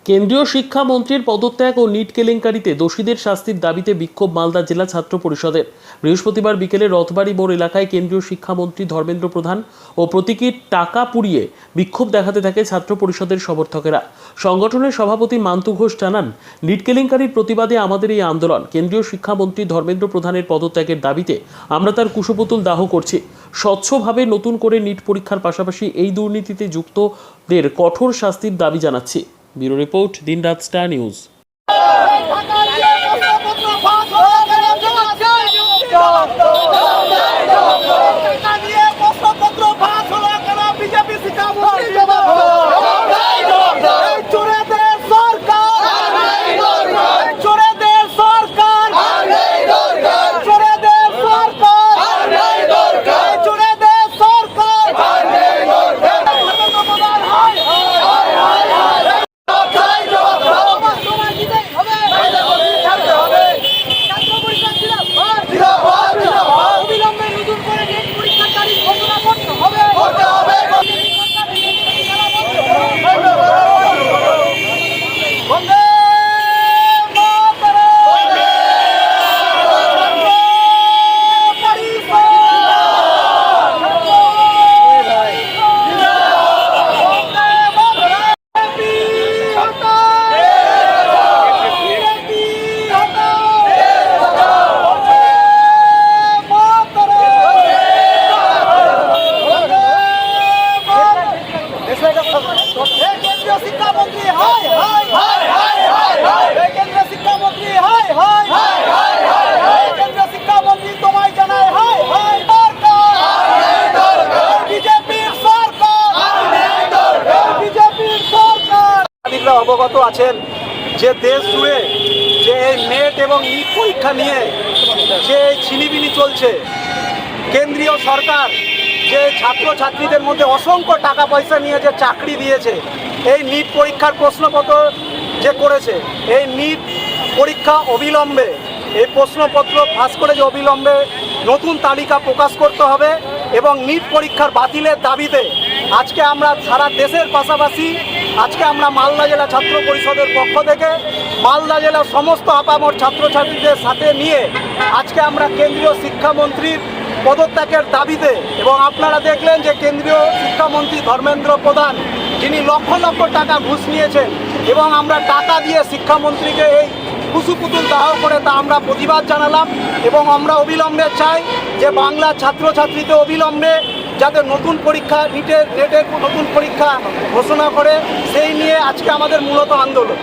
কেন্দ্রীয় শিক্ষামন্ত্রীর পদত্যাগ ও নিট কেলেঙ্কারিতে দোষীদের শাস্তির দাবিতে বিক্ষোভ মালদা জেলা ছাত্র পরিষদের। বৃহস্পতিবার বিকেলে রথবাড়ি মোড় এলাকায় কেন্দ্রীয় শিক্ষামন্ত্রী ধর্মেন্দ্র প্রধান ও প্রতীকীর টাকা পুড়িয়ে বিক্ষোভ দেখাতে থাকে ছাত্র পরিষদের সমর্থকেরা। সংগঠনের সভাপতি মান্তু ঘোষ জানান, নিট কেলেঙ্কারির প্রতিবাদে আমাদের এই আন্দোলন। কেন্দ্রীয় শিক্ষামন্ত্রী ধর্মেন্দ্র প্রধানের পদত্যাগের দাবিতে আমরা তার কুশপুতুল দাহ করছি। স্বচ্ছভাবে নতুন করে নিট পরীক্ষার পাশাপাশি এই দুর্নীতিতে যুক্তদের কঠোর শাস্তির দাবি জানাচ্ছি। ব্যুরো রিপোর্ট, দিনরাত স্টার নিউজ। অবগত আছেন যে দেশ জুড়ে যে এই নেট এবং নিট পরীক্ষা নিয়ে যে ছিনিবিনি চলছে, কেন্দ্রীয় সরকার যে ছাত্রছাত্রীদের মধ্যে অসংখ্য টাকা পয়সা নিয়ে যে চাকরি দিয়েছে, এই নিট পরীক্ষার প্রশ্নপত্র যে করেছে, এই নিট পরীক্ষা অবিলম্বে এই প্রশ্নপত্র ফাঁস করে যে অবিলম্বে নতুন তালিকা প্রকাশ করতে হবে এবং নিট পরীক্ষার বাতিলের দাবিতে আজকে আমরা সারা দেশের পাশাপাশি আজকে আমরা মালদা জেলা ছাত্র পরিষদের পক্ষ থেকে মালদা জেলার সমস্ত আপামর ছাত্রছাত্রীদের সাথে নিয়ে আজকে আমরা কেন্দ্রীয় শিক্ষামন্ত্রীর পদত্যাগের দাবিতে, এবং আপনারা দেখলেন যে কেন্দ্রীয় শিক্ষামন্ত্রী ধর্মেন্দ্র প্রধান যিনি লক্ষ লক্ষ টাকা ঘুষ নিয়েছেন এবং আমরা টাকা দিয়ে শিক্ষামন্ত্রীকে এই কুশপুতুল দাহ করে তা আমরা প্রতিবাদ জানালাম। এবং আমরা অবিলম্বে চাই যে বাংলা ছাত্রছাত্রীতে অবিলম্বে যাতে নতুন পরীক্ষা নেটের নতুন পরীক্ষা ঘোষণা করে, সেই নিয়ে আজকে আমাদের মূলত আন্দোলন।